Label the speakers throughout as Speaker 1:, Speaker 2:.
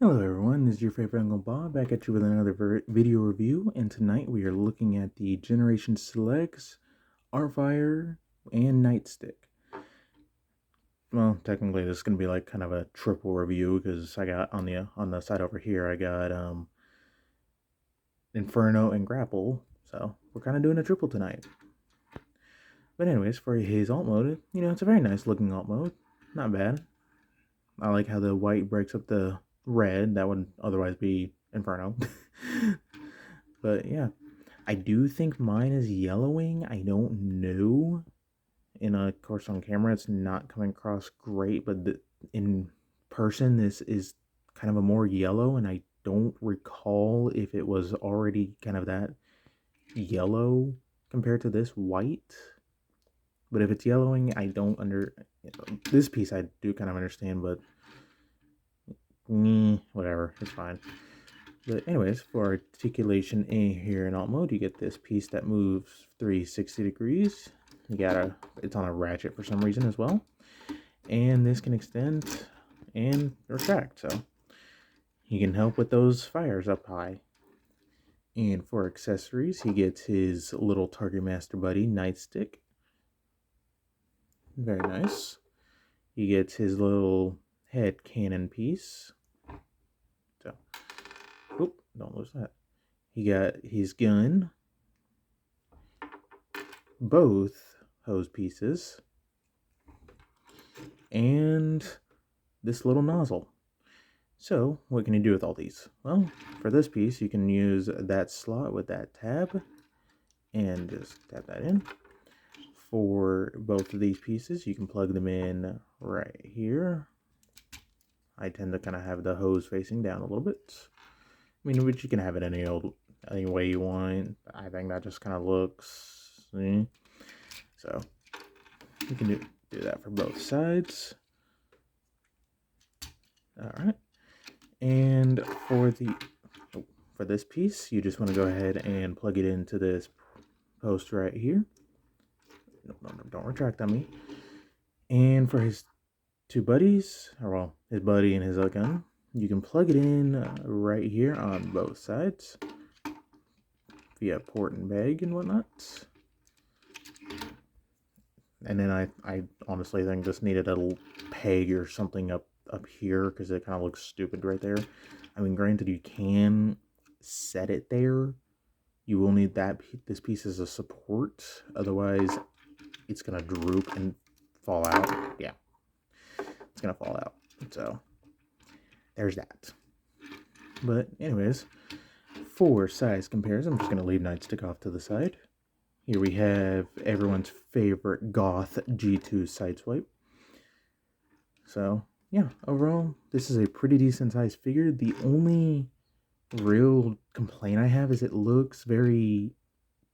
Speaker 1: Hello everyone, this is your favorite Uncle Bob back at you with another video review, and tonight we are looking at the Generation Selects, Artfire, and Nightstick. Well, technically this is going to be like kind of a triple review because I got on the side over here I got Inferno and Grapple, so we're kind of doing a triple tonight. But anyways, for his alt mode, it's a very nice looking alt mode, not bad. I like how the white breaks up the red that would otherwise be Inferno. But yeah, I do think mine is yellowing. I don't know. Of course, on camera, it's not coming across great, but in person, this is kind of a more yellow, and I don't recall if it was already kind of that yellow compared to this white. But if it's yellowing, I don't this piece I do kind of understand, but whatever, it's fine. But anyways, for Articulation A here in alt mode, you get this piece that moves 360 degrees. It's on a ratchet for some reason as well. And this can extend and retract, so he can help with those fires up high. And for accessories, he gets his little targetmaster buddy, Nightstick. Very nice. He gets his little head cannon piece. So, oop, don't lose that. He got his gun, both hose pieces, and this little nozzle. So, what can you do with all these? Well, for this piece, you can use that slot with that tab, and just tap that in. For both of these pieces, you can plug them in right here. I tend to kind of have the hose facing down a little bit. I mean, but you can have it any way you want. I think that just kind of looks, so you can do that for both sides. All right, and for this piece, you just want to go ahead and plug it into this post right here. No, don't retract on me. And for his two buddies, or well, his buddy and his gun, you can plug it in right here on both sides via port and bag and whatnot. And then I honestly think this needed a peg or something up here because it kind of looks stupid right there. I mean, granted, you can set it there. You will need this piece as a support, otherwise it's gonna droop and fall out. Yeah, it's gonna fall out. So there's that. But anyways, for size comparison, I'm just gonna leave Nightstick off to the side. Here we have everyone's favorite goth G2 sideswipe. So yeah, overall, this is a pretty decent sized figure. The only real complaint I have is it looks very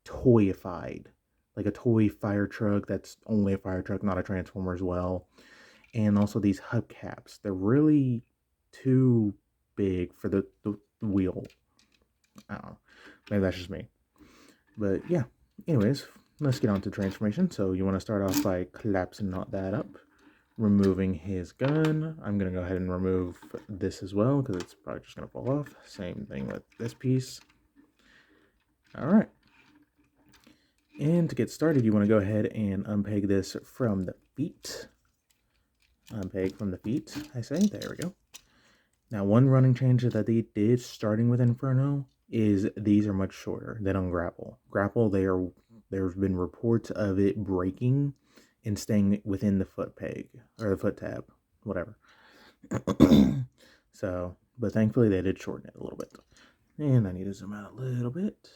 Speaker 1: toyified, like a toy fire truck that's only a fire truck, not a transformer as well. And also these hubcaps, they're really too big for the wheel. I don't know, maybe that's just me. But yeah, anyways, let's get on to transformation. So you want to start off by collapsing that up, removing his gun. I'm going to go ahead and remove this as well because it's probably just going to fall off. Same thing with this piece. All right. And to get started, you want to go ahead and unpeg this from the feet. Unpeg from the feet, I say. There we go. Now, one running change that they did starting with Inferno is these are much shorter than on Grapple. Grapple, there's been reports of it breaking and staying within the foot peg or the foot tab, whatever. So, but thankfully they did shorten it a little bit. And I need to zoom out a little bit.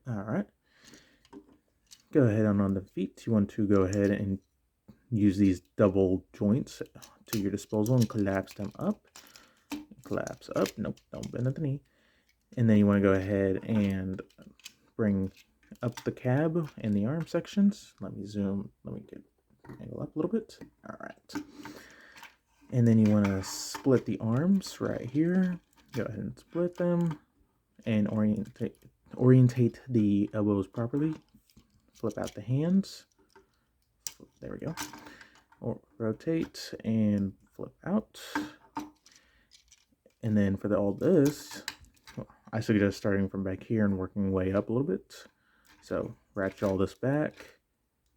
Speaker 1: All right. Go ahead on the feet. You want to go ahead and use these double joints to your disposal and collapse them up. Collapse up. Nope, don't bend at the knee. And then you want to go ahead and bring up the cab and the arm sections. Let me get angle up a little bit. All right. And then you want to split the arms right here. Go ahead and split them and orientate the elbows properly. Flip out the hands. There we go. Or rotate and flip out. And then for all this, I suggest starting from back here and working way up a little bit. So ratchet all this back,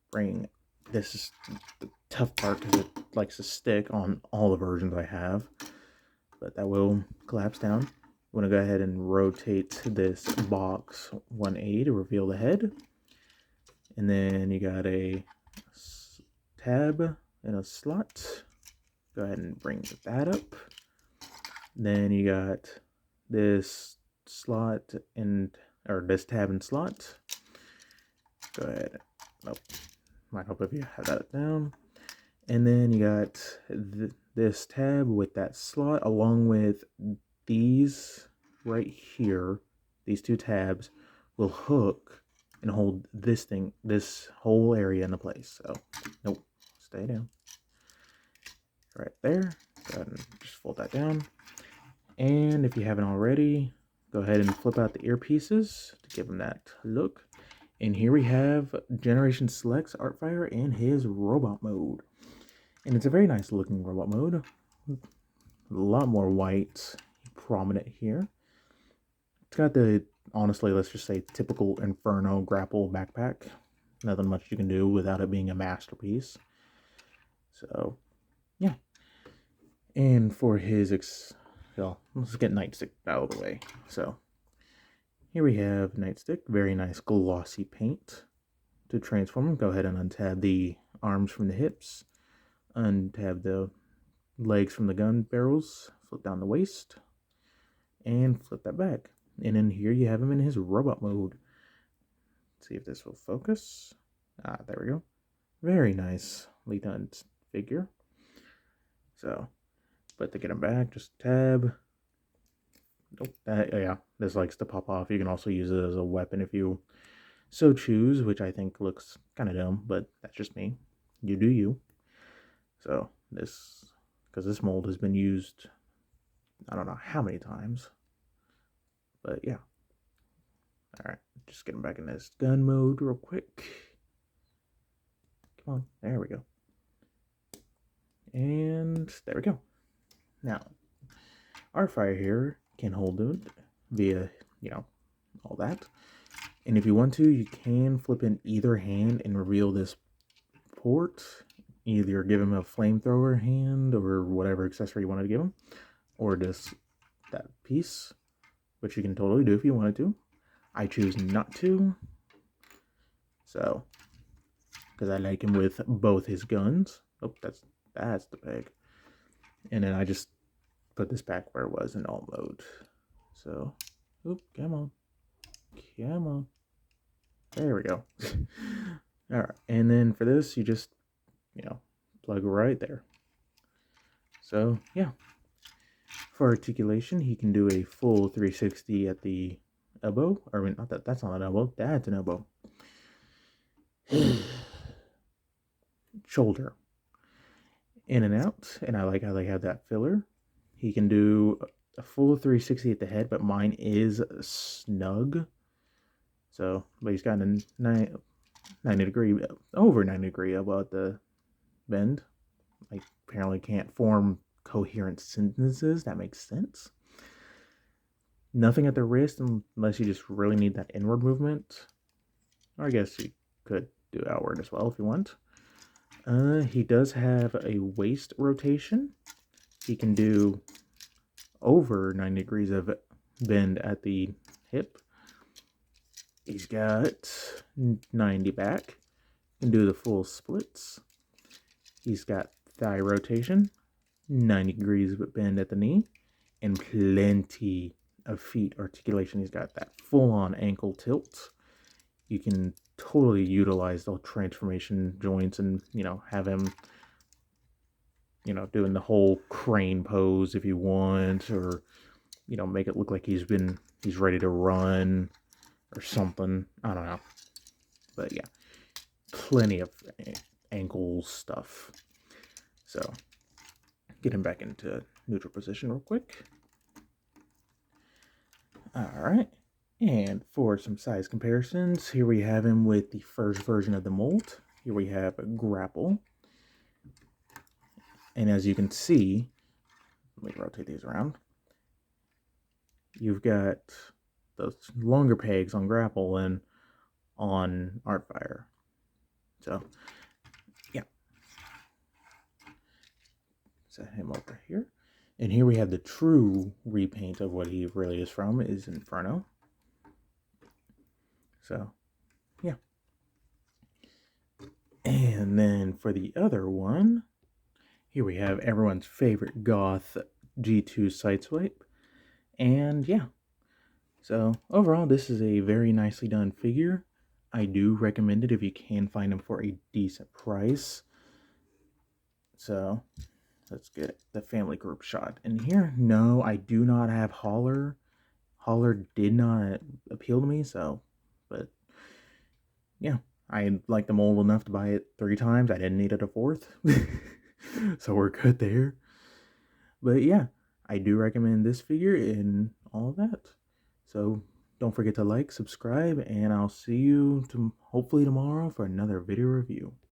Speaker 1: bring this is the tough part because it likes to stick on all the versions I have, but that will collapse down. You want to go ahead and rotate this box 180 to reveal the head. And then you got a tab and a slot. Go ahead and bring that up. Then you got this slot and or this tab and slot. Go ahead. Nope. Might help if you have that down. And then you got this tab with that slot along with these right here. These two tabs will hook and hold this thing, this whole area into place. So, nope, stay down. Right there. Go ahead and just fold that down. And if you haven't already, go ahead and flip out the earpieces to give them that look. And here we have Generation Select's Artfire in his robot mode. And it's a very nice looking robot mode. A lot more white prominent here. It's got the, honestly, let's just say typical Inferno grapple backpack. Nothing much you can do without it being a masterpiece. So, yeah. And for his, well, let's get Nightstick out of the way. So, here we have Nightstick, very nice glossy paint. To transform him, go ahead and untab the arms from the hips, untab the legs from the gun barrels, flip down the waist, and flip that back. And in here you have him in his robot mode. Let's see if this will focus. Ah, there we go. Very nicely done figure. So, but to get him back, just tab. Nope, yeah, this likes to pop off. You can also use it as a weapon if you so choose, which I think looks kind of dumb, but that's just me. You do you. So this, because this mold has been used, I don't know how many times, but yeah. All right, just getting back in this gun mode real quick. Come on, there we go. And there we go. Now, Artfire here can hold it via, all that. And if you want to, you can flip in either hand and reveal this port. Either give him a flamethrower hand or whatever accessory you wanted to give him. Or just that piece, which you can totally do if you wanted to. I choose not to. So, because I like him with both his guns. Oh, that's the peg. And then I just put this back where it was in alt mode. So, oop, come on. Come on. There we go. Alright, and then for this, you just, plug right there. So, yeah. For articulation, he can do a full 360 at the elbow. Or, I mean, not that, that's not an elbow. That's an elbow. Shoulder. In and out. And I like how they have that filler. He can do a full 360 at the head, but mine is snug. So, but he's got a 90 degree, over 90 degree elbow at the bend. I apparently can't form coherent sentences. That makes sense. Nothing at the wrist unless you just really need that inward movement. Or I guess you could do outward as well if you want. He does have a waist rotation. He can do over 90 degrees of bend at the hip. He's got 90 back. Can do the full splits. He's got thigh rotation, 90 degrees of bend at the knee, and plenty of feet articulation. He's got that full-on ankle tilt. You can totally utilize the transformation joints and, have him, doing the whole crane pose if you want, or, make it look like he's ready to run or something. I don't know. But yeah, plenty of ankle stuff. So, get him back into neutral position real quick. Alright, and for some size comparisons, here we have him with the first version of the mold. Here we have a grapple. And as you can see, let me rotate these around. you've got those longer pegs on Grapple and on Artfire. So, yeah. Set him over here. And here we have the true repaint of what he really is from, is Inferno. So, yeah. And then for the other one, here we have everyone's favorite goth G2 Sideswipe. And yeah. So overall, this is a very nicely done figure. I do recommend it if you can find them for a decent price. So let's get the family group shot in here. No, I do not have Holler. Holler did not appeal to me, so, but yeah, I like the mold enough to buy it 3 times. I didn't need it a 4th. So we're good there. But yeah, I do recommend this figure and all of that. So don't forget to like, subscribe, and I'll see you hopefully tomorrow for another video review.